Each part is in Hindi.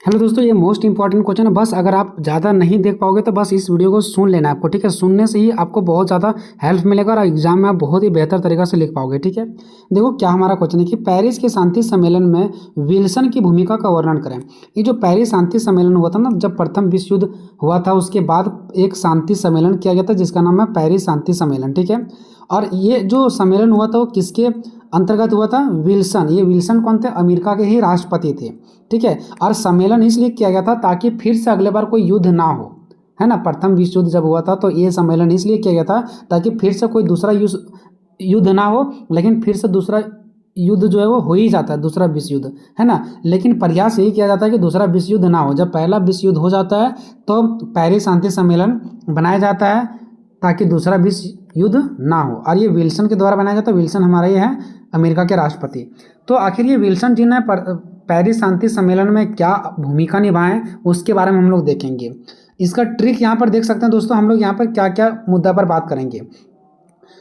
हेलो दोस्तों, ये मोस्ट इंपॉर्टेंट क्वेश्चन है। बस अगर आप ज़्यादा नहीं देख पाओगे तो बस इस वीडियो को सुन लेना है आपको, ठीक है। सुनने से ही आपको बहुत ज़्यादा हेल्प मिलेगा और एग्जाम में आप बहुत ही बेहतर तरीके से लिख पाओगे, ठीक है। देखो क्या हमारा क्वेश्चन है कि पेरिस के शांति सम्मेलन में विल्सन की भूमिका का वर्णन करें। ये जो पेरिस शांति सम्मेलन हुआ था ना, जब प्रथम विश्व युद्ध हुआ था उसके बाद एक शांति सम्मेलन किया गया था जिसका नाम है पेरिस शांति सम्मेलन, ठीक है। और ये जो सम्मेलन हुआ था वो किसके अंतर्गत हुआ था? विल्सन। ये विल्सन कौन थे? अमेरिका के ही राष्ट्रपति थे, ठीक है। और सम्मेलन इसलिए किया गया था ताकि फिर से अगले बार कोई युद्ध ना हो, है ना। प्रथम विश्व युद्ध जब हुआ था तो ये सम्मेलन इसलिए किया गया था ताकि फिर से कोई दूसरा युद्ध ना हो, लेकिन फिर से दूसरा युद्ध जो है वो हो ही जाता है, दूसरा विश्व युद्ध, है ना। लेकिन प्रयास यही किया जाता है कि दूसरा विश्व युद्ध ना हो। जब पहला विश्व युद्ध हो जाता है तो पेरिस शांति सम्मेलन बनाया जाता है ताकि दूसरा विश्व युद्ध ना हो। और ये विल्सन के द्वारा बनाया जाता है। विल्सन हमारे ये है अमेरिका के राष्ट्रपति। तो आखिर ये विल्सन जी ने पेरिस शांति सम्मेलन में क्या भूमिका निभाएं उसके बारे में हम लोग देखेंगे। इसका ट्रिक यहाँ पर देख सकते हैं दोस्तों। हम लोग यहाँ पर क्या क्या मुद्दा पर बात करेंगे।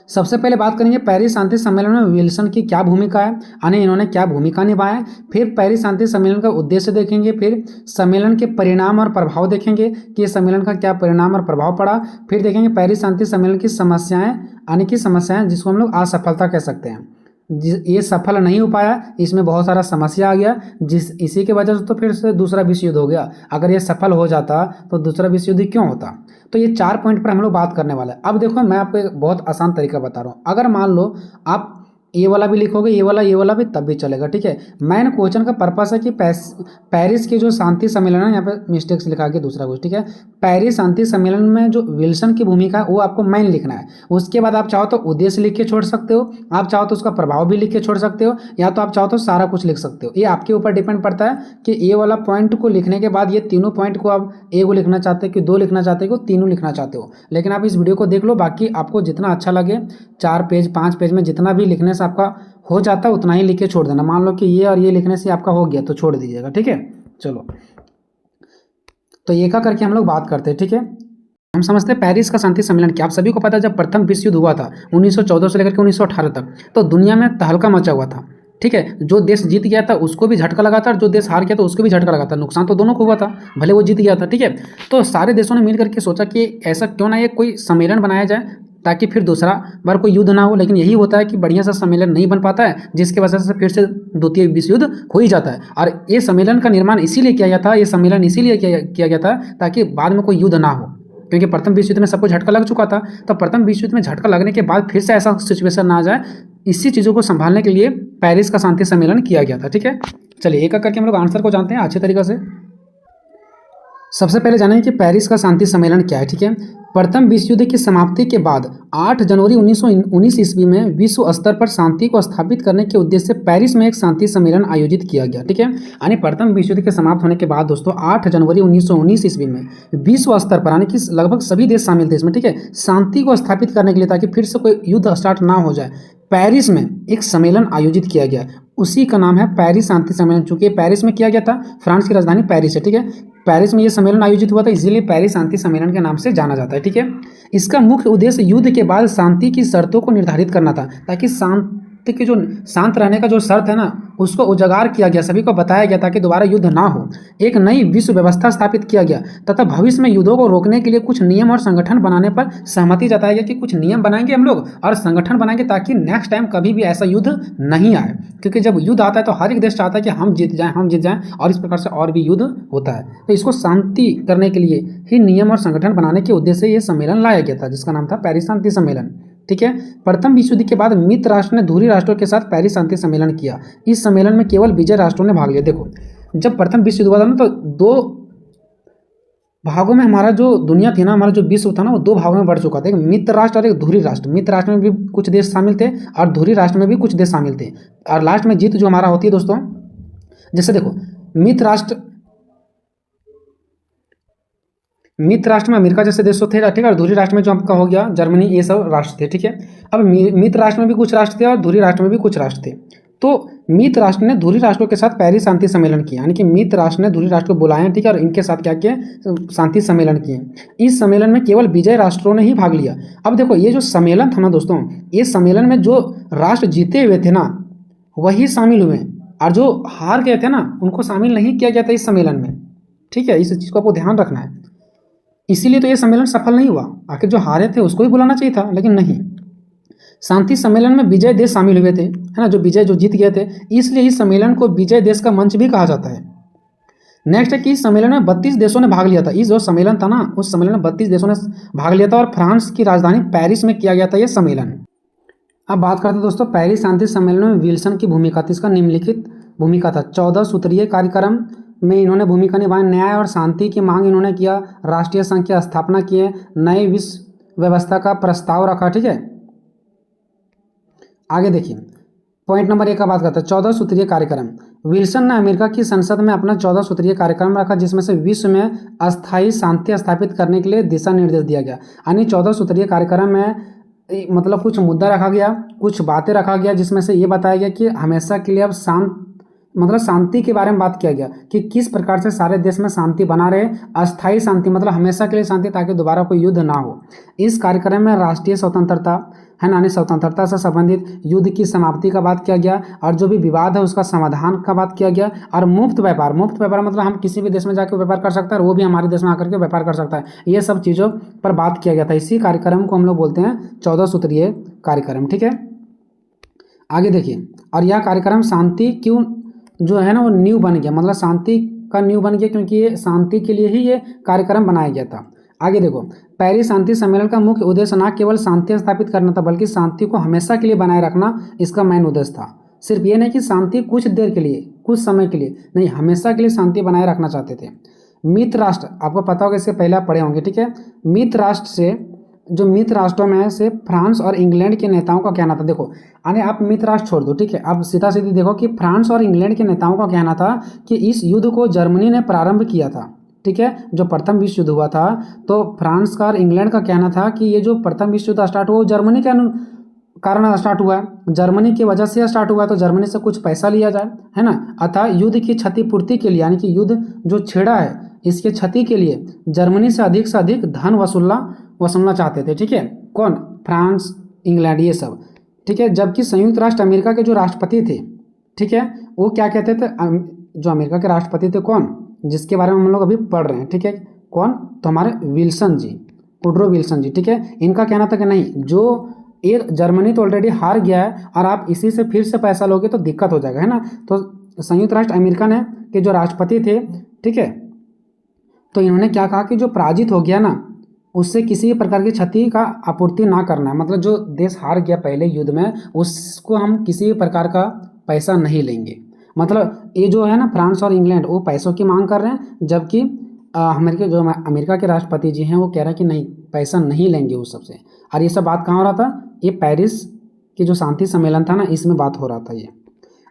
सबसे पहले बात करेंगे पेरिस शांति सम्मेलन में विल्सन की क्या भूमिका है, यानी इन्होंने क्या भूमिका निभाया। फिर पेरिस शांति सम्मेलन का उद्देश्य देखेंगे। फिर सम्मेलन के परिणाम और प्रभाव देखेंगे कि ये सम्मेलन का क्या परिणाम और प्रभाव पड़ा। फिर देखेंगे पेरिस शांति सम्मेलन की समस्याएं, यानी कि समस्याएं जिसको हम लोग असफलता कह सकते हैं। ये सफल नहीं हो पाया, इसमें बहुत सारा समस्या आ गया, इसी के वजह से तो फिर से दूसरा विश्व युद्ध हो गया। अगर ये सफल हो जाता तो दूसरा विश्व युद्ध क्यों होता। तो ये 4 पॉइंट पर हम लोग बात करने वाले हैं। अब देखो मैं आपको एक बहुत आसान तरीका बता रहा हूँ। अगर मान लो आप ये वाला भी लिखोगे, ये वाला भी, तब भी चलेगा, ठीक है। मेन क्वेश्चन का पर्पस है कि पेरिस के जो शांति सम्मेलन है, यहाँ पे मिस्टेक से लिखा के दूसरा कुछ, ठीक है। पेरिस शांति सम्मेलन में जो विल्सन की भूमिका है वो आपको मेन लिखना है। उसके बाद आप चाहो तो उद्देश्य लिख के छोड़ सकते हो, आप चाहो तो उसका प्रभाव भी लिख के छोड़ सकते हो, या तो आप चाहो तो सारा कुछ लिख सकते हो। ये आपके ऊपर डिपेंड पड़ता है कि ये वाला पॉइंट को लिखने के बाद ये तीनों पॉइंट को आप एक लिखना चाहते हो कि 2 लिखना चाहते हो कि तीनों लिखना चाहते हो। लेकिन आप इस वीडियो को देख लो, बाकी आपको जितना अच्छा लगे 4 पेज 5 पेज में जितना भी लिखने से आपका हो जाता है उतना ही लिख के छोड़ देना। मान लो कि ये और ये लिखने से आपका हो गया तो छोड़ दीजिएगा, ठीक है। चलो तो एक करके हम लोग बात करते हैं, ठीक है। हम समझते हैं पेरिस का शांति सम्मेलन क्या। आप सभी को पता है जब प्रथम विश्व युद्ध हुआ था 1914 से लेकर के 1918 तक, तो दुनिया में तहलका मचा हुआ था, ठीक है। जो देश जीत गया था उसको भी झटका लगा था और जो देश हार गया था उसको भी झटका लगा था। नुकसान तो दोनों को हुआ था, भले वो जीत गया था, ठीक है। तो सारे देशों ने मिल करके सोचा कि ऐसा क्यों ना ये कोई सम्मेलन बनाया जाए ताकि फिर दूसरा बार कोई युद्ध ना हो। लेकिन यही होता है कि बढ़िया सा सम्मेलन नहीं बन पाता है, जिसकी वजह से फिर से द्वितीय विश्व युद्ध हो ही जाता है। और ये सम्मेलन का निर्माण इसीलिए किया गया था, ये सम्मेलन इसीलिए किया गया था ताकि बाद में कोई युद्ध ना हो, क्योंकि प्रथम विश्व युद्ध में सबको झटका लग चुका था। तो प्रथम विश्व युद्ध में झटका लगने के बाद फिर से ऐसा सिचुएशन ना आ जाए, इसी चीज़ों को संभालने के लिए पेरिस का शांति सम्मेलन किया गया था, ठीक है। चलिए एक करके हम लोग आंसर को जानते हैं अच्छे तरीके से। सबसे पहले जानेंगे कि पेरिस का शांति सम्मेलन क्या है, ठीक है। प्रथम विश्व युद्ध की समाप्ति के बाद 8 जनवरी 1919 ईस्वी में विश्व स्तर पर शांति को स्थापित करने के उद्देश्य से पेरिस में एक शांति सम्मेलन आयोजित किया गया, ठीक है। यानी प्रथम विश्व युद्ध के समाप्त होने के बाद दोस्तों 8 जनवरी 1919 ईस्वी में विश्व स्तर पर, यानी कि लगभग सभी देश शामिल थे इसमें, ठीक है, शांति को स्थापित करने के लिए ताकि फिर से कोई युद्ध स्टार्ट ना हो जाए, पेरिस में एक सम्मेलन आयोजित किया गया। उसी का नाम है पेरिस शांति सम्मेलन। चूंकि पेरिस में किया गया था, फ्रांस की राजधानी पेरिस है, ठीक है। पेरिस में ये सम्मेलन आयोजित हुआ था, इसीलिए पेरिस शांति सम्मेलन के नाम से जाना जाता है, ठीक है। इसका मुख्य उद्देश्य युद्ध के बाद शांति की शर्तों को निर्धारित करना था, ताकि शांति के जो शांत रहने का जो शर्त है ना उसको उजागर किया गया, सभी को बताया गया ताकि दोबारा युद्ध ना हो। एक नई विश्व व्यवस्था स्थापित किया गया तथा भविष्य में युद्धों को रोकने के लिए कुछ नियम और संगठन बनाने पर सहमति जताया गया कि कुछ नियम बनाएंगे हम लोग और संगठन बनाएंगे ताकि नेक्स्ट टाइम कभी भी ऐसा युद्ध नहीं आए। क्योंकि जब युद्ध आता है तो हर एक देश चाहता है कि हम जीत जाएं और इस प्रकार से और भी युद्ध होता है। तो इसको शांति करने के लिए ही नियम और संगठन बनाने के उद्देश्य से ये सम्मेलन लाया गया था, जिसका नाम था पेरिस शांति सम्मेलन, ठीक है। प्रथम विश्व युद्ध के बाद मित्र राष्ट्र ने धुरी राष्ट्रों के साथ पेरिस शांति सम्मेलन किया। इस सम्मेलन में केवल विजय राष्ट्रों ने भाग लिया। देखो जब प्रथम विश्व युद्ध हुआ था ना तो 2 भागों में हमारा जो दुनिया थी ना, हमारा जो विश्व था ना वो 2 भागों में बढ़ चुका था, एक मित्र राष्ट्र और एक धुरी राष्ट्र। मित्र राष्ट्र में भी कुछ देश शामिल थे और धुरी राष्ट्र में भी कुछ देश शामिल थे। और लास्ट में जीत जो हमारा होती है दोस्तों, जैसे देखो मित्र राष्ट्र में अमेरिका जैसे देश थे, ठीक है। और धुरी राष्ट्र में जो आपका हो गया जर्मनी, ये सब राष्ट्र थे, ठीक है। अब मित्र राष्ट्र में भी कुछ राष्ट्र थे और धुरी राष्ट्र में भी कुछ राष्ट्र थे। तो मित्र राष्ट्र ने धुरी राष्ट्रों के साथ पेरिस शांति सम्मेलन किया, यानी कि मित्र राष्ट्र ने धुरी राष्ट्र को बुलाया, ठीक है, और इनके साथ क्या किया, शांति सम्मेलन किए। इस सम्मेलन में केवल विजय राष्ट्रों ने ही भाग लिया। अब देखो ये जो सम्मेलन था ना दोस्तों, ये सम्मेलन में जो राष्ट्र जीते हुए थे ना वही शामिल हुए और जो हार गए थे ना उनको शामिल नहीं किया गया था इस सम्मेलन में। ठीक है, इस चीज़ को आपको ध्यान रखना है। इसीलिए तो ये सम्मेलन सफल नहीं हुआ। आखिर जो हारे थे उसको भी बुलाना चाहिए था, लेकिन नहीं। शांति सम्मेलन में विजय देश शामिल हुए थे, है ना, जो विजय जो जीत गए थे, इसलिए इस सम्मेलन को विजय देश का मंच भी कहा जाता है। नेक्स्ट है कि इस सम्मेलन में 32 देशों ने भाग लिया था। इस जो सम्मेलन था ना, उस सम्मेलन में 32 देशों ने भाग लिया था और फ्रांस की राजधानी पेरिस में किया गया था यह सम्मेलन। अब बात करते हैं दोस्तों पेरिस शांति सम्मेलन में विल्सन की भूमिका थी। इसका निम्नलिखित भूमिका था। 14 सूत्रीय कार्यक्रम में इन्होंने भूमिका निभाई। न्याय और शांति की मांग इन्होंने किया। राष्ट्रीय संघ की स्थापना किए। नई विश्व व्यवस्था का प्रस्ताव रखा। ठीक है, आगे देखिए पॉइंट नंबर 1 का बात करते हैं। 14 सूत्रीय कार्यक्रम। विल्सन ने अमेरिका की संसद में अपना 14 सूत्रीय कार्यक्रम रखा, जिसमें से विश्व में अस्थायी शांति स्थापित करने के लिए दिशा निर्देश दिया गया। यानी 14 सूत्रीय कार्यक्रम में मतलब कुछ मुद्दा रखा गया, कुछ बातें रखा गया, जिसमें से ये बताया गया कि हमेशा के लिए अब शांति के बारे में बात किया गया कि किस प्रकार से सारे देश में शांति बना रहे। अस्थायी शांति मतलब हमेशा के लिए शांति, ताकि दोबारा कोई युद्ध ना हो। इस कार्यक्रम में राष्ट्रीय स्वतंत्रता है ना, स्वतंत्रता से संबंधित युद्ध की समाप्ति का बात किया गया, और जो भी विवाद है उसका समाधान का बात किया गया। और मुफ्त व्यापार मतलब हम किसी भी देश में जाकर व्यापार कर सकते हैं और वो भी हमारे देश में आकर के व्यापार कर सकता है। ये सब चीज़ों पर बात किया गया था। इसी कार्यक्रम को हम लोग बोलते हैं 14 सूत्रीय कार्यक्रम। ठीक है, आगे देखिए। और यह कार्यक्रम शांति क्यों जो है ना वो न्यू बन गया, मतलब शांति का न्यू बन गया, क्योंकि ये शांति के लिए ही ये कार्यक्रम बनाया गया था। आगे देखो, पेरिस शांति सम्मेलन का मुख्य उद्देश्य न केवल शांति स्थापित करना था, बल्कि शांति को हमेशा के लिए बनाए रखना इसका मेन उद्देश्य था। सिर्फ ये नहीं कि शांति कुछ देर के लिए, कुछ समय के लिए नहीं, हमेशा के लिए शांति बनाए रखना चाहते थे। मित्र राष्ट्र, आपको पता होगा, इससे पहले आप पढ़े होंगे। ठीक है, मित्र राष्ट्र से जो मित्र राष्ट्रों में से फ्रांस और इंग्लैंड के नेताओं का कहना था। देखो यानी आप मित्र राष्ट्र छोड़ दो, ठीक है, आप सीधा सीधी देखो कि फ्रांस और इंग्लैंड के नेताओं का कहना था कि इस युद्ध को जर्मनी ने प्रारंभ किया था। ठीक है, जो प्रथम विश्व युद्ध हुआ था, तो फ्रांस का और इंग्लैंड का कहना था कि ये जो प्रथम विश्व युद्ध स्टार्ट हुआ वो जर्मनी के कारण स्टार्ट हुआ है, जर्मनी की वजह से स्टार्ट हुआ है, तो जर्मनी से कुछ पैसा लिया जाए, है ना। अतः युद्ध की क्षतिपूर्ति के लिए, यानी कि युद्ध जो छेड़ा है इसके क्षति के लिए जर्मनी से अधिक धन वसूलना चाहते थे। ठीक है, कौन? फ्रांस, इंग्लैंड, ये सब। ठीक है, जबकि संयुक्त राष्ट्र अमेरिका के जो राष्ट्रपति थे, ठीक है, वो क्या कहते थे? जो अमेरिका के राष्ट्रपति थे कौन, जिसके बारे में हम लोग अभी पढ़ रहे हैं, ठीक है, कौन? तो हमारे विल्सन जी, वुड्रो विल्सन जी। ठीक है, इनका कहना था कि नहीं, जो एक जर्मनी तो ऑलरेडी हार गया है और आप इसी से फिर से पैसा लोगे तो दिक्कत हो जाएगा, है ना। तो संयुक्त राष्ट्र अमेरिका ने के जो राष्ट्रपति थे, ठीक है, तो इन्होंने क्या कहा कि जो पराजित हो गया ना, उससे किसी भी प्रकार की क्षति का आपूर्ति ना करना है। मतलब जो देश हार गया पहले युद्ध में, उसको हम किसी भी प्रकार का पैसा नहीं लेंगे। मतलब ये जो है ना, फ्रांस और इंग्लैंड वो पैसों की मांग कर रहे हैं, जबकि अमेरिका के राष्ट्रपति जी हैं वो कह रहे हैं कि नहीं, पैसा नहीं लेंगे उस सबसे। और ये सब बात कहाँ हो रहा था? ये पेरिस की जो शांति सम्मेलन था ना, इसमें बात हो रहा था ये।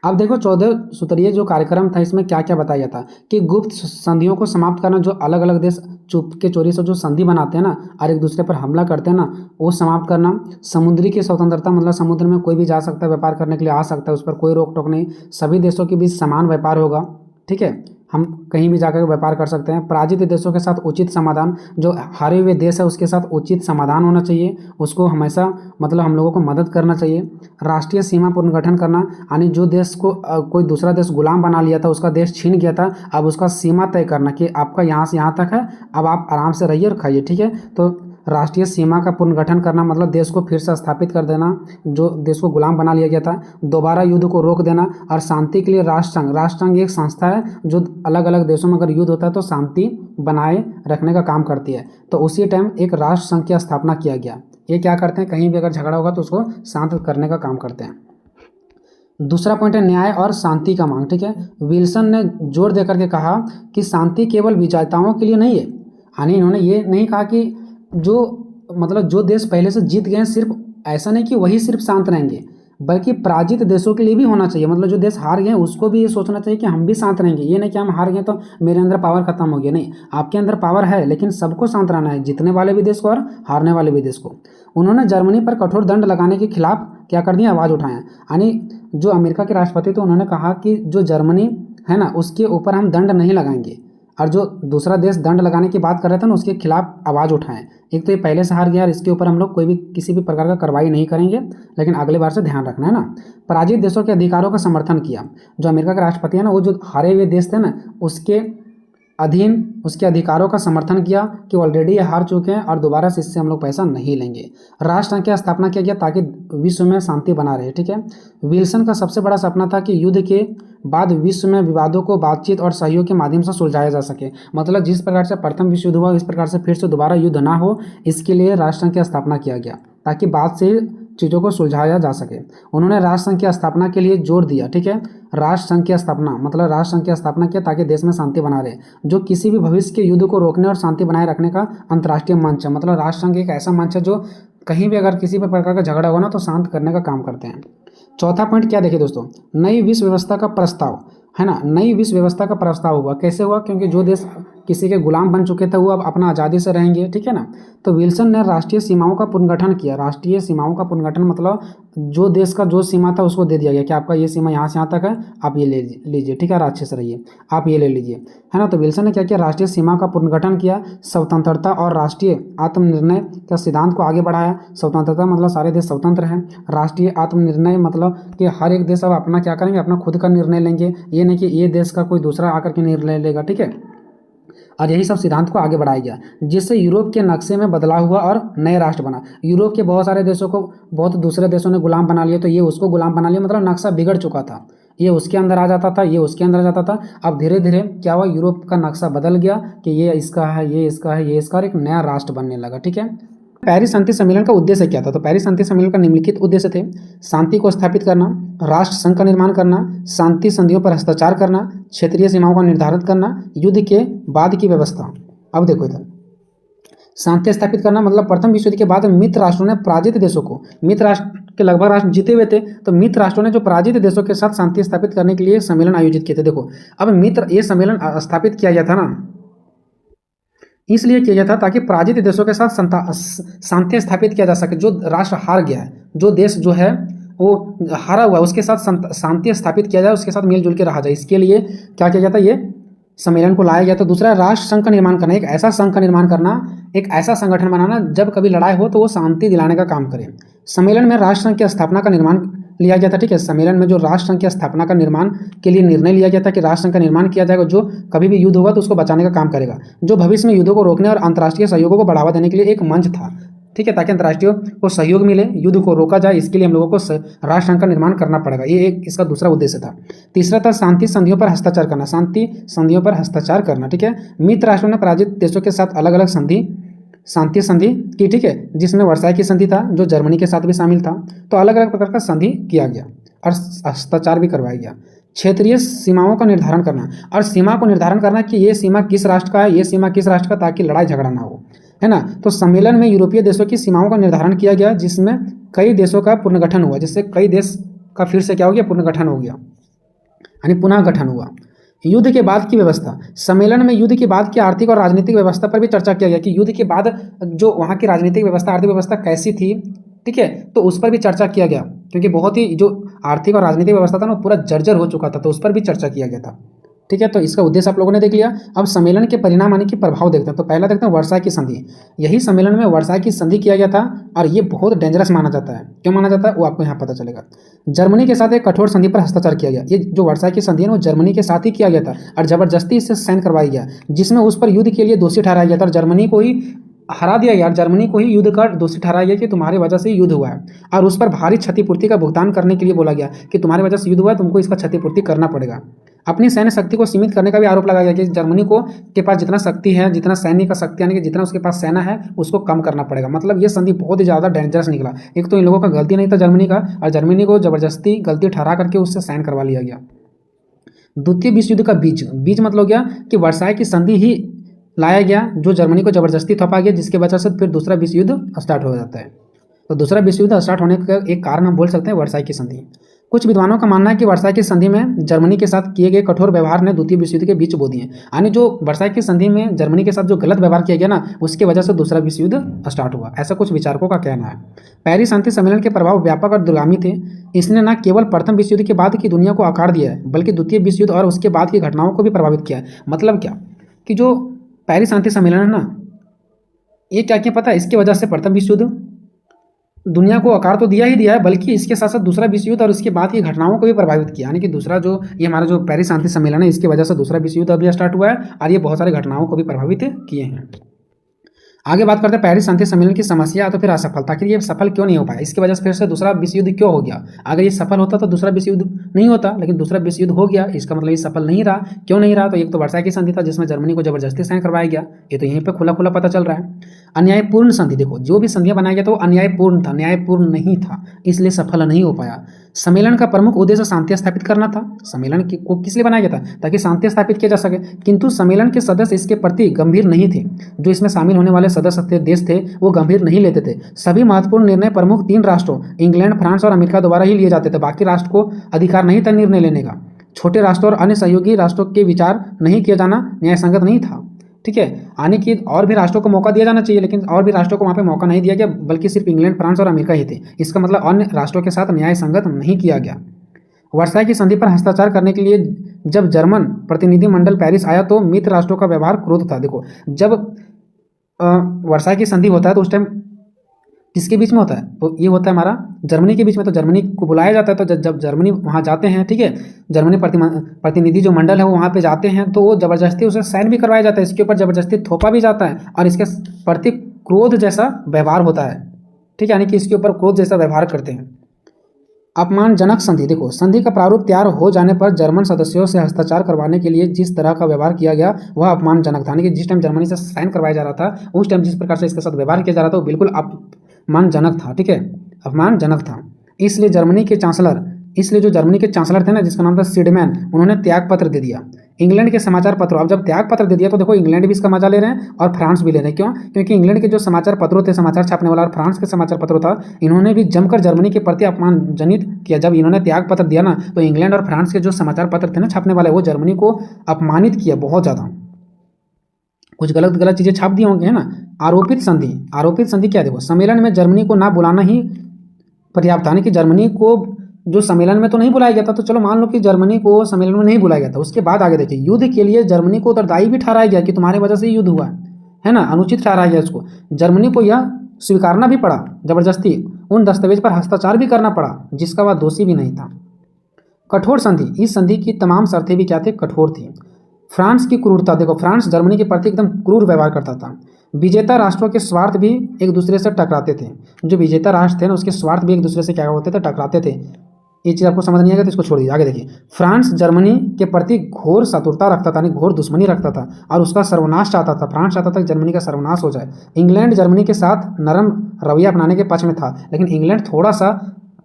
अब देखो 14 सूत्रीय जो कार्यक्रम था, इसमें क्या क्या बताया था कि गुप्त संधियों को समाप्त करना, जो अलग अलग देश चुप के चोरी से जो संधि बनाते हैं ना और एक दूसरे पर हमला करते हैं ना, वो समाप्त करना। समुद्री की स्वतंत्रता, मतलब समुद्र में कोई भी जा सकता है, व्यापार करने के लिए आ सकता है, उस पर कोई रोक टोक नहीं, सभी देशों के बीच समान व्यापार होगा। ठीक है, हम कहीं भी जाकर व्यापार कर सकते हैं। पराजित देशों के साथ उचित समाधान, जो हारे हुए देश है उसके साथ उचित समाधान होना चाहिए, उसको हमेशा मतलब हम लोगों को मदद करना चाहिए। राष्ट्रीय सीमा पुनर्गठन करना, यानी जो देश को कोई दूसरा देश गुलाम बना लिया था, उसका देश छीन गया था, अब उसका सीमा तय करना कि आपका यहाँ से यहाँ तक है, अब आप आराम से रहिए और खाइए। ठीक है, तो राष्ट्रीय सीमा का पुनर्गठन करना मतलब देश को फिर से स्थापित कर देना, जो देश को गुलाम बना लिया गया था। दोबारा युद्ध को रोक देना। और शांति के लिए राष्ट्रसंघ एक संस्था है जो अलग अलग देशों में अगर युद्ध होता है तो शांति बनाए रखने का काम करती है। तो उसी टाइम एक राष्ट्रसंघ की स्थापना किया गया। ये क्या करते हैं, कहीं भी अगर झगड़ा होगा तो उसको शांत करने का काम करते हैं। दूसरा पॉइंट है न्याय और शांति का मांग। ठीक है, विल्सन ने जोर देकर के कहा कि शांति केवल विजेताओं के लिए नहीं है। यानी इन्होंने ये नहीं कहा कि जो देश पहले से जीत गए हैं, सिर्फ ऐसा नहीं कि वही सिर्फ शांत रहेंगे, बल्कि पराजित देशों के लिए भी होना चाहिए। मतलब जो देश हार गए हैं उसको भी ये सोचना चाहिए कि हम भी शांत रहेंगे। ये नहीं कि हम हार गए तो मेरे अंदर पावर खत्म हो गया, नहीं, आपके अंदर पावर है, लेकिन सबको शांत रहना है, जीतने वाले भी देश को और हारने वाले भी देश को। उन्होंने जर्मनी पर कठोर दंड लगाने के खिलाफ क्या कर दिया, आवाज़ उठाया। यानी जो अमेरिका के राष्ट्रपति थे उन्होंने कहा कि जो जर्मनी है ना, उसके ऊपर हम दंड नहीं लगाएंगे, और जो दूसरा देश दंड लगाने की बात कर रहे थे ना, उसके खिलाफ आवाज़ उठाएं। एक तो ये पहले से हार गया और इसके ऊपर हम लोग कोई भी किसी भी प्रकार का कार्रवाई नहीं करेंगे, लेकिन अगले बार से ध्यान रखना है ना। पराजित देशों के अधिकारों का समर्थन किया। जो अमेरिका के राष्ट्रपति है ना, वो जो हारे हुए देश थे ना, उसके अधीन उसके अधिकारों का समर्थन किया कि ऑलरेडी ये हार चुके हैं और दोबारा से इससे हम लोग पैसा नहीं लेंगे। राष्ट्रसंघ की स्थापना किया गया ताकि विश्व में शांति बना रहे, ठीक है। विल्सन का सबसे बड़ा सपना था कि युद्ध के बाद विश्व में विवादों को बातचीत और सहयोग के माध्यम से सुलझाया जा सके। मतलब जिस प्रकार से प्रथम विश्व युद्ध हुआ इस प्रकार से फिर से दोबारा युद्ध ना हो, इसके लिए राष्ट्रसंघ की स्थापना किया गया ताकि बाद से चीज़ों को सुलझाया जा सके। उन्होंने राष्ट्रसंघ की स्थापना के लिए जोर दिया, ठीक है। राष्ट्रसंघ की स्थापना मतलब राष्ट्रसंघ की स्थापना किया ताकि देश में शांति बना रहे, जो किसी भी भविष्य के युद्ध को रोकने और शांति बनाए रखने का अंतर्राष्ट्रीय मंच है। मतलब राष्ट्रसंघ एक ऐसा मंच है जो कहीं भी अगर किसी भी प्रकार का झगड़ा हो ना तो शांत करने का काम करते हैं। चौथा पॉइंट क्या देखिए दोस्तों, नई विश्व व्यवस्था का प्रस्ताव, है ना। नई विश्व व्यवस्था का प्रस्ताव हुआ, कैसे हुआ? क्योंकि जो देश किसी के गुलाम बन चुके थे वो अब अपना आज़ादी से रहेंगे, ठीक है ना। तो विल्सन ने राष्ट्रीय सीमाओं का पुनर्गठन किया। राष्ट्रीय सीमाओं का पुनर्गठन मतलब जो देश का जो सीमा था उसको दे दिया गया कि आपका ये सीमा यहाँ से यहाँ तक है, आप ये ले लीजिए, ठीक है, और अच्छे से रहिए, आप ये ले लीजिए, है ना। तो विल्सन ने क्या किया? राष्ट्रीय सीमा का पुनर्गठन किया, स्वतंत्रता और राष्ट्रीय आत्मनिर्णय का सिद्धांत को आगे बढ़ाया। स्वतंत्रता मतलब सारे देश स्वतंत्र हैं, राष्ट्रीय आत्मनिर्णय मतलब कि हर एक देश अब अपना क्या करेंगे, अपना खुद का निर्णय लेंगे, ये नहीं कि ये देश का कोई दूसरा आकर के निर्णय लेगा, ठीक है। और यही सब सिद्धांत को आगे बढ़ाया गया, जिससे यूरोप के नक्शे में बदलाव हुआ और नए राष्ट्र बना। यूरोप के बहुत सारे देशों को बहुत दूसरे देशों ने गुलाम बना लिया, तो ये उसको गुलाम बना लिया, मतलब नक्शा बिगड़ चुका था, ये उसके अंदर आ जाता था, ये उसके अंदर आ जाता था। अब धीरे धीरे क्या हुआ, यूरोप का नक्शा बदल गया कि ये इसका है, ये इसका है, ये इसका, और एक नया राष्ट्र बनने लगा, ठीक है। पेरिस शांति सम्मेलन का उद्देश्य क्या था? तो पेरिस शांति सम्मेलन का निम्नलिखित उद्देश्य थे: शांति को स्थापित करना, राष्ट्र संघ का निर्माण करना, शांति संधियों पर हस्ताक्षर करना, क्षेत्रीय सीमाओं का निर्धारण करना, युद्ध के बाद की व्यवस्था। अब देखो इधर, शांति स्थापित करना मतलब प्रथम विश्व युद्ध के बाद मित्र राष्ट्रों ने पराजित देशों को, मित्र राष्ट्र के लगभग राष्ट्र जीते हुए थे, तो मित्र राष्ट्रों ने जो पराजित देशों के साथ शांति स्थापित करने के लिए सम्मेलन आयोजित किए थे। देखो अब मित्र, ये सम्मेलन स्थापित किया गया था ना, इसलिए किया गया था ताकि पराजित देशों के साथ शांति स्थापित किया जा सके। जो राष्ट्र हार गया है, जो देश जो है वो हारा हुआ है, उसके साथ शांति स्थापित किया जाए, उसके साथ मिलजुल के रहा जाए, इसके लिए क्या किया जाता है, ये सम्मेलन को लाया गया। तो दूसरा, राष्ट्र संघ का निर्माण करना, एक ऐसा संघ का निर्माण करना, एक ऐसा संगठन बनाना जब कभी लड़ाई हो तो वो शांति दिलाने का काम करे। सम्मेलन में राष्ट्र संघ की स्थापना का निर्माण लिया गया था, ठीक है। सम्मेलन में जो राष्ट्र संघ की स्थापना का निर्माण के लिए निर्णय लिया गया था कि राष्ट्र संघ का निर्माण किया जाएगा जो कभी भी युद्ध होगा तो उसको बचाने का काम करेगा, जो भविष्य में युद्धों को रोकने और अंतर्राष्ट्रीय सहयोगों को बढ़ावा देने के लिए एक मंच था, ठीक है, ताकि अंतर्राष्ट्रीय को सहयोग मिले, युद्ध को रोका जाए, इसके लिए हम लोगों को राष्ट्र संघ का निर्माण करना पड़ेगा। ये एक इसका दूसरा उद्देश्य था। तीसरा था शांति संधियों पर हस्ताक्षर करना, शांति संधियों पर हस्ताक्षर करना, ठीक है। मित्र राष्ट्रों ने पराजित देशों के साथ अलग अलग शांति संधि की, ठीक है, जिसमें वर्साई की संधि था जो जर्मनी के साथ भी शामिल था। तो अलग अलग प्रकार का संधि किया गया और हस्ताक्षर भी करवाया गया। क्षेत्रीय सीमाओं का निर्धारण करना, और सीमा को निर्धारण करना कि ये सीमा किस राष्ट्र का है, ये सीमा किस राष्ट्र का, ताकि लड़ाई झगड़ा ना हो, है ना। तो सम्मेलन में यूरोपीय देशों की सीमाओं का निर्धारण किया गया, जिसमें कई देशों का पुनर्गठन हुआ, जिससे कई देश का फिर से क्या हो गया, पुनर्गठन हो गया, यानी पुनः गठन हुआ। युद्ध के बाद की व्यवस्था, सम्मेलन में युद्ध के बाद की आर्थिक और राजनीतिक व्यवस्था पर भी चर्चा किया गया कि युद्ध के बाद जो वहाँ की राजनीतिक व्यवस्था, आर्थिक व्यवस्था कैसी थी, ठीक है, तो उस पर भी चर्चा किया गया, क्योंकि बहुत ही जो आर्थिक और राजनीतिक व्यवस्था था ना पूरा जर्जर हो चुका था, तो उस पर भी चर्चा किया गया था, ठीक है। तो इसका उद्देश्य आप लोगों ने देख लिया। अब सम्मेलन के परिणाम यानी कि प्रभाव देखते हैं। तो पहला देखते हैं वर्साई की संधि। यही सम्मेलन में वर्साई की संधि किया गया था और ये बहुत डेंजरस माना जाता है। क्यों माना जाता है वो आपको यहाँ पता चलेगा। जर्मनी के साथ एक कठोर संधि पर हस्ताक्षर किया गया। ये जो वर्साई की संधि है वो जर्मनी के साथ ही किया गया था और जबरदस्ती इससे साइन करवाया गया, जिसमें उस पर युद्ध के लिए दोषी ठहराया गया था और जर्मनी को ही हरा दिया गया, जर्मनी को ही युद्ध का दोषी ठहराया गया कि तुम्हारी वजह से युद्ध हुआ है, और उस पर भारी क्षतिपूर्ति का भुगतान करने के लिए बोला गया कि तुम्हारी वजह से युद्ध हुआ है, तुमको इसका क्षतिपूर्ति करना पड़ेगा। अपनी सैन्य शक्ति को सीमित करने का भी आरोप लगाया गया कि जर्मनी को के पास जितना शक्ति है, जितना सैन्य का शक्ति यानी कि जितना उसके पास सेना है उसको कम करना पड़ेगा। मतलब ये संधि बहुत ही ज़्यादा डेंजरस निकला। एक तो इन लोगों का गलती नहीं था जर्मनी का, और जर्मनी को जबरदस्ती गलती ठहरा करके उससे साइन करवा लिया गया। द्वितीय विश्व युद्ध का बीज मतलब हो गया कि वर्साई की संधि ही लाया गया जो जर्मनी को जबरदस्ती थपा गया, जिसके वजह से फिर दूसरा विश्व युद्ध स्टार्ट हो जाता है। तो दूसरा विश्व युद्ध स्टार्ट होने का एक कारण हम बोल सकते हैं वर्साई की संधि। कुछ विद्वानों का मानना है कि वर्साई की संधि में जर्मनी के साथ किए गए कठोर व्यवहार ने द्वितीय विश्व युद्ध के बीच बो दिए, यानी जो वर्साई की संधि में जर्मनी के साथ जो गलत व्यवहार किया गया ना, उसकी वजह से दूसरा विश्व युद्ध स्टार्ट हुआ, ऐसा कुछ विचारकों का कहना है। पेरिस शांति सम्मेलन के प्रभाव व्यापक और दूरगामी थे। इसने न केवल प्रथम विश्व युद्ध के बाद की दुनिया को आकार दिया है, बल्कि द्वितीय विश्व युद्ध और उसके बाद की घटनाओं को भी प्रभावित किया है। मतलब क्या कि जो पेरिस शांति सम्मेलन है ना, ये क्या क्या पता है, इसकी वजह से प्रथम विश्व युद्ध, दुनिया को आकार तो दिया ही दिया है, बल्कि इसके साथ साथ दूसरा विश्व युद्ध और इसके बाद की घटनाओं को भी प्रभावित किया। यानी कि दूसरा जो ये हमारा जो पेरिस शांति सम्मेलन है, इसकी वजह से दूसरा विश्व युद्ध अभी स्टार्ट हुआ है और ये बहुत सारी घटनाओं को भी प्रभावित किए हैं। आगे बात करते हैं पेरिस शांति सम्मेलन की समस्या तो फिर असफलता, आखिर ये सफल क्यों नहीं हो पाया, इसकी वजह से फिर से दूसरा विश्व युद्ध क्यों हो गया। अगर ये सफल होता तो दूसरा विश्व युद्ध नहीं होता, लेकिन दूसरा विश्व युद्ध हो गया, इसका मतलब ये सफल नहीं रहा। क्यों नहीं रहा, तो एक तो वर्साई की संधि था जिसमें जर्मनी को जबरदस्ती साइन करवाया गया, ये तो यहीं पर खुला खुला पता चल रहा है। अन्यायपूर्ण संधि, देखो जो भी संधियां बनाया गया तो अन्यायपूर्ण था, न्यायपूर्ण नहीं था, इसलिए सफल नहीं हो पाया। सम्मेलन का प्रमुख उद्देश्य शांति स्थापित करना था। सम्मेलन को किस लिए बनाया गया था, ताकि शांति स्थापित किया जा सके, किंतु सम्मेलन के सदस्य इसके प्रति गंभीर नहीं थे। जो इसमें शामिल होने वाले सदस्य थे, देश थे, वो गंभीर नहीं लेते थे। सभी महत्वपूर्ण निर्णय प्रमुख 3 राष्ट्रों इंग्लैंड, फ्रांस और अमेरिका द्वारा ही लिए जाते थे, बाकी राष्ट्र को अधिकार नहीं था निर्णय लेने का। छोटे राष्ट्रों और अन्य सहयोगी राष्ट्रों के विचार नहीं किया जाना न्याय संगत नहीं था। ठीक है, आने की और भी राष्ट्रों को मौका दिया जाना चाहिए, लेकिन और भी राष्ट्रों को वहाँ पे मौका नहीं दिया गया, बल्कि सिर्फ इंग्लैंड, फ्रांस और अमेरिका ही थे। इसका मतलब अन्य राष्ट्रों के साथ न्याय संगत नहीं किया गया। वर्साई की संधि पर हस्ताक्षर करने के लिए जब जर्मन प्रतिनिधिमंडल पेरिस आया तो मित्र राष्ट्रों का व्यवहार क्रोध था। देखो जब वर्साई की संधि होता है तो उस टाइम किसके बीच में होता है, तो ये होता है हमारा जर्मनी के बीच में। तो जर्मनी को बुलाया जाता है, तो जब जर्मनी वहाँ जाते हैं, ठीक है, जर्मनी प्रतिनिधि जो मंडल है वो वहाँ पे जाते हैं, तो वो जबरदस्ती उसे साइन भी करवाया जाता है, इसके ऊपर जबरदस्ती थोपा भी जाता है और इसके प्रति क्रोध जैसा व्यवहार होता है। ठीक है, यानी कि इसके ऊपर क्रोध जैसा व्यवहार करते हैं। अपमानजनक संधि, देखो संधि का प्रारूप तैयार हो जाने पर जर्मन सदस्यों से हस्ताक्षर करवाने के लिए जिस तरह का व्यवहार किया गया वह अपमानजनक था। यानी कि जिस टाइम जर्मनी से साइन करवाया जा रहा था, उस टाइम जिस प्रकार से इसके साथ व्यवहार किया जा रहा था वो बिल्कुल अपमानजनक था। ठीक है, अपमानजनक था। इसलिए जो जर्मनी के चांसलर थे ना, जिसका नाम था सिडमैन, उन्होंने त्याग पत्र दे दिया। इंग्लैंड के समाचार पत्रों, अब जब त्याग पत्र दे दिया तो देखो इंग्लैंड भी इसका मजा ले रहे हैं और फ्रांस भी ले रहे हैं। क्यों, क्योंकि इंग्लैंड के जो समाचार पत्रों थे, समाचार छापने वाला, और फ्रांस के समाचार पत्रों था, इन्होंने भी जमकर जर्मनी के प्रति अपमानजनित किया। जब इन्होंने त्याग पत्र दिया ना, तो इंग्लैंड और फ्रांस के जो समाचार पत्र थे ना छापने वाले, वो जर्मनी को अपमानित किया बहुत ज़्यादा। कुछ गलत चीज़ें छाप दी होंगे, है ना। आरोपित संधि क्या, देखो सम्मेलन में जर्मनी को ना बुलाना ही पर्याप्त था। यानी कि जर्मनी को जो सम्मेलन में तो नहीं बुलाया गया था, तो चलो मान लो कि जर्मनी को सम्मेलन में नहीं बुलाया गया था, उसके बाद आगे देखिए युद्ध के लिए जर्मनी को उत्तरदायी भी ठहराया गया कि तुम्हारी वजह से युद्ध हुआ है ना, अनुचित ठहराया गया उसको। जर्मनी को यह स्वीकारना भी पड़ा जबरदस्ती, उन दस्तावेज पर हस्ताक्षर भी करना पड़ा जिसका वह दोषी भी नहीं था। कठोर संधि, इस संधि की तमाम शर्तें भी क्या थे, कठोर थी। फ्रांस की क्रूरता, देखो फ्रांस जर्मनी के प्रति एकदम क्रूर व्यवहार करता था। विजेता राष्ट्रों के स्वार्थ भी एक दूसरे से टकराते थे। जो विजेता राष्ट्र थे ना, उसके स्वार्थ भी एक दूसरे से क्या होते थे, टकराते थे। ये चीज़ आपको समझ नहीं आएगा तो इसको छोड़ दीजिए। आगे देखिए, फ्रांस जर्मनी के प्रति घोर शत्रुता रखता था, घोर दुश्मनी रखता था और उसका सर्वनाश चाहता था। फ्रांस चाहता था कि जर्मनी का सर्वनाश हो जाए। इंग्लैंड जर्मनी के साथ नरम रवैया अपनाने के पक्ष में था, लेकिन इंग्लैंड थोड़ा सा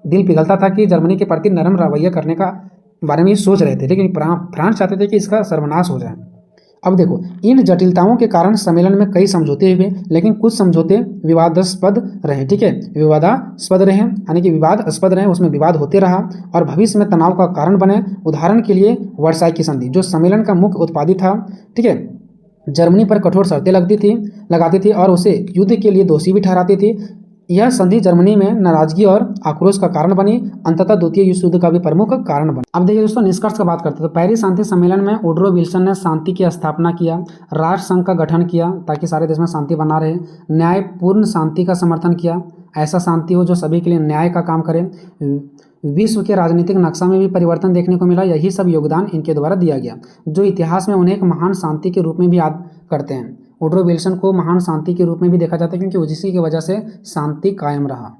दिल पिघलता था कि जर्मनी के प्रति नरम रवैया करने का बारे में सोच रहे थे, लेकिन फ्रांस चाहते थे कि इसका सर्वनाश हो जाए। अब देखो, इन जटिलताओं के कारण सम्मेलन में कई समझौते हुए, लेकिन कुछ समझौते विवादास्पद रहे। ठीक है, विवादास्पद रहे यानी कि विवादास्पद रहे, उसमें विवाद होते रहा और भविष्य में तनाव का कारण बने। उदाहरण के लिए वर्साई की संधि, जो सम्मेलन का मुख्य उत्पादी था, ठीक है, जर्मनी पर कठोर शर्तें लगाती थी और उसे युद्ध के लिए दोषी भी ठहराती थी। यह संधि जर्मनी में नाराजगी और आक्रोश का कारण बनी, अंततः द्वितीय विश्व युद्ध का भी प्रमुख कारण बनी। अब देखिए दोस्तों, निष्कर्ष का बात करते हैं। तो पेरिस शांति सम्मेलन में वुडरो विल्सन ने शांति की स्थापना किया, राष्ट्र संघ का गठन किया ताकि सारे देश में शांति बना रहे, न्यायपूर्ण शांति का समर्थन किया, ऐसा शांति हो जो सभी के लिए न्याय का काम करे। विश्व के राजनीतिक नक्शा में भी परिवर्तन देखने को मिला। यही सब योगदान इनके द्वारा दिया गया, जो इतिहास में उन्हें एक महान शांति के रूप में भी याद करते हैं। वुडरो विल्सन को महान शांति के रूप में भी देखा जाता है क्योंकि उसी की वजह से शांति कायम रहा।